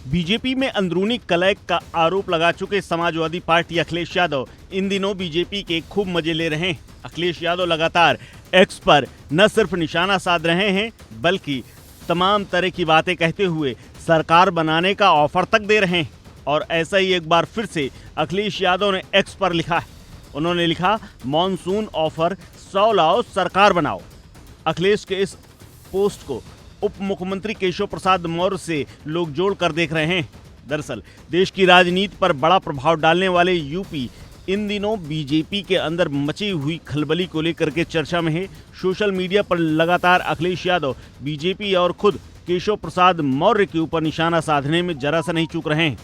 BJP में अंदरूनी कलह का आरोप लगा चुके समाजवादी पार्टी अखिलेश यादव इन दिनों बीजेपी के खूब मजे ले रहे हैं। अखिलेश यादव लगातार एक्स पर न सिर्फ निशाना साध रहे हैं बल्कि तमाम तरह की बातें कहते हुए सरकार बनाने का ऑफर तक दे रहे हैं। और ऐसा ही एक बार फिर से अखिलेश यादव ने एक्स पर लिखा है। उन्होंने लिखा, मॉनसून ऑफर 100 लाओ सरकार बनाओ। अखिलेश के इस पोस्ट को उप मुख्यमंत्री केशव प्रसाद मौर्य से लोग जोड़कर देख रहे हैं। दरअसल देश की राजनीति पर बड़ा प्रभाव डालने वाले यूपी इन दिनों बीजेपी के अंदर मची हुई खलबली को लेकर के चर्चा में है। सोशल मीडिया पर लगातार अखिलेश यादव बीजेपी और खुद केशव प्रसाद मौर्य के ऊपर निशाना साधने में जरा सा नहीं चूक रहे हैं।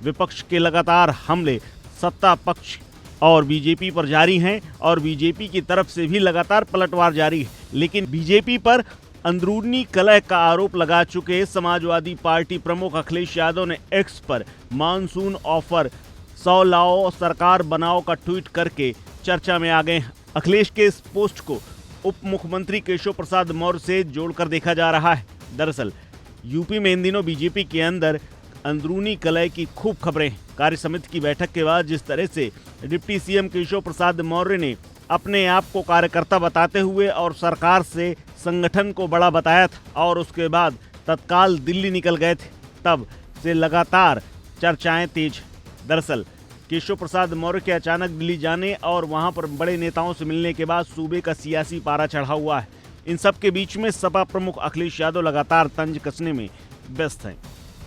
विपक्ष के लगातार हमले सत्ता पक्ष और बीजेपी पर जारी हैं और बीजेपी की तरफ से भी लगातार पलटवार जारी है। लेकिन बीजेपी पर अंदरूनी कलह का आरोप लगा चुके समाजवादी पार्टी प्रमुख अखिलेश यादव ने एक्स पर मानसून ऑफर 100 लाओ सरकार बनाओ का ट्वीट करके चर्चा में आ गए हैं। अखिलेश के इस पोस्ट को उप मुख्यमंत्री केशव प्रसाद मौर्य से जोड़कर देखा जा रहा है। दरअसल यूपी में इन दिनों बीजेपी के अंदर अंदरूनी कलह की खूब खबरें। कार्य समिति की बैठक के बाद जिस तरह से डिप्टी सीएम केशव प्रसाद मौर्य ने अपने आप को कार्यकर्ता बताते हुए और सरकार से संगठन को बड़ा बताया था और उसके बाद तत्काल दिल्ली निकल गए थे, तब से लगातार चर्चाएं तेज। दरअसल केशव प्रसाद मौर्य के अचानक दिल्ली जाने और वहां पर बड़े नेताओं से मिलने के बाद सूबे का सियासी पारा चढ़ा हुआ है। इन सब के बीच में सपा प्रमुख अखिलेश यादव लगातार तंज कसने में व्यस्त हैं।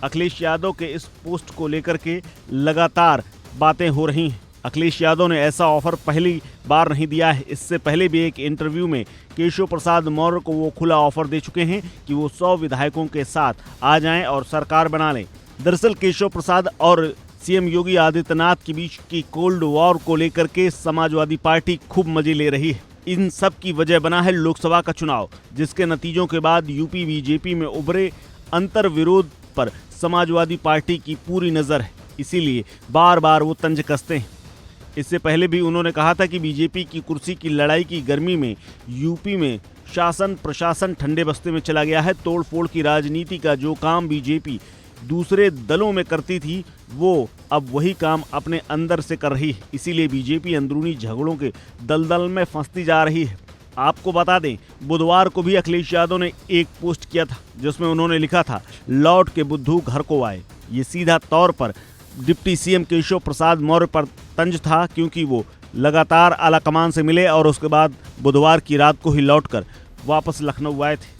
अखिलेश यादव के इस पोस्ट को लेकर के लगातार बातें हो रही हैं। अखिलेश यादव ने ऐसा ऑफर पहली बार नहीं दिया है। इससे पहले भी एक इंटरव्यू में केशव प्रसाद मौर्य को वो खुला ऑफर दे चुके हैं कि वो 100 विधायकों के साथ आ जाएं और सरकार बना लें। दरअसल केशव प्रसाद और सीएम योगी आदित्यनाथ के बीच की कोल्ड वॉर को लेकर के समाजवादी पार्टी खूब मजे ले रही है। इन सब की वजह बना है लोकसभा का चुनाव, जिसके नतीजों के बाद यूपी बीजेपी में उभरे अंतर विरोध पर समाजवादी पार्टी की पूरी नजर है। इसीलिए बार बार वो तंज कसते हैं। इससे पहले भी उन्होंने कहा था कि बीजेपी की कुर्सी की लड़ाई की गर्मी में यूपी में शासन प्रशासन ठंडे बस्ते में चला गया है। तोड़फोड़ की राजनीति का जो काम बीजेपी दूसरे दलों में करती थी वो अब वही काम अपने अंदर से कर रही है। इसीलिए बीजेपी अंदरूनी झगड़ों के दलदल में फंसती जा रही है। आपको बता दें, बुधवार को भी अखिलेश यादव ने एक पोस्ट किया था जिसमें उन्होंने लिखा था, लौट के बुद्धू घर को आए। ये सीधा तौर पर डिप्टी सीएम केशव प्रसाद मौर्य पर तंज था, क्योंकि वो लगातार आलाकमान से मिले और उसके बाद बुधवार की रात को ही लौटकर वापस लखनऊ आए थे।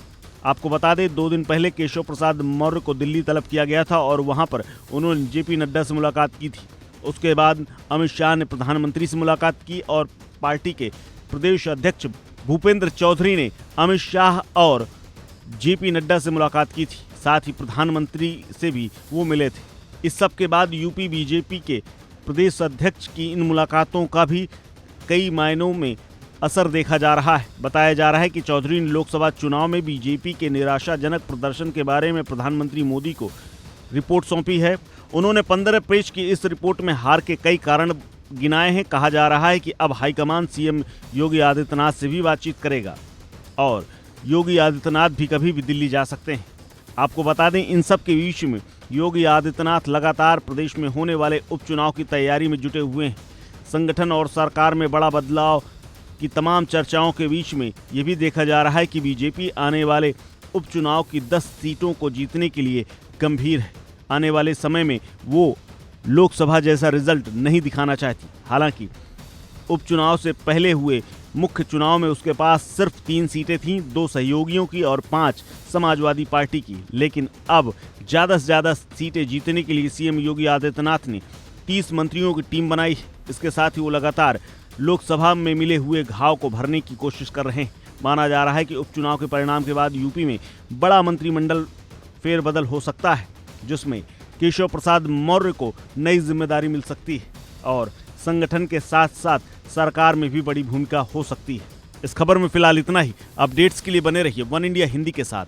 आपको बता दें, 2 दिन पहले केशव प्रसाद मौर्य को दिल्ली तलब किया गया था और वहां पर उन्होंने जेपी नड्डा से मुलाकात की थी। उसके बाद अमित शाह ने प्रधानमंत्री से मुलाकात की और पार्टी के प्रदेश अध्यक्ष भूपेंद्र चौधरी ने अमित शाह और जेपी नड्डा से मुलाकात की थी। साथ ही प्रधानमंत्री से भी वो मिले थे। इस सब के बाद यूपी बीजेपी के प्रदेश अध्यक्ष की इन मुलाकातों का भी कई मायनों में असर देखा जा रहा है। बताया जा रहा है कि चौधरी ने लोकसभा चुनाव में बीजेपी के निराशाजनक प्रदर्शन के बारे में प्रधानमंत्री मोदी को रिपोर्ट सौंपी है। उन्होंने 15 पेज की इस रिपोर्ट में हार के कई कारण गिनाए हैं। कहा जा रहा है कि अब हाईकमान सीएम योगी आदित्यनाथ से भी बातचीत करेगा और योगी आदित्यनाथ भी कभी भी दिल्ली जा सकते हैं। आपको बता दें, इन सब के बीच में योगी आदित्यनाथ लगातार प्रदेश में होने वाले उपचुनाव की तैयारी में जुटे हुए हैं। संगठन और सरकार में बड़ा बदलाव की तमाम चर्चाओं के बीच में ये भी देखा जा रहा है कि बीजेपी आने वाले उपचुनाव की 10 सीटों को जीतने के लिए गंभीर है। आने वाले समय में वो लोकसभा जैसा रिजल्ट नहीं दिखाना चाहती। हालांकि उपचुनाव से पहले हुए मुख्य चुनाव में उसके पास सिर्फ 3 सीटें थीं, 2 सहयोगियों की और 5 समाजवादी पार्टी की। लेकिन अब ज़्यादा से ज़्यादा सीटें जीतने के लिए सीएम योगी आदित्यनाथ ने 30 मंत्रियों की टीम बनाई। इसके साथ ही वो लगातार लोकसभा में मिले हुए घाव को भरने की कोशिश कर रहे हैं। माना जा रहा है कि उपचुनाव के परिणाम के बाद यूपी में बड़ा मंत्रिमंडल फेरबदल हो सकता है, जिसमें केशव प्रसाद मौर्य को नई जिम्मेदारी मिल सकती है और संगठन के साथ साथ सरकार में भी बड़ी भूमिका हो सकती है। इस खबर में फिलहाल इतना ही। अपडेट्स के लिए बने रहिए वन इंडिया हिंदी के साथ।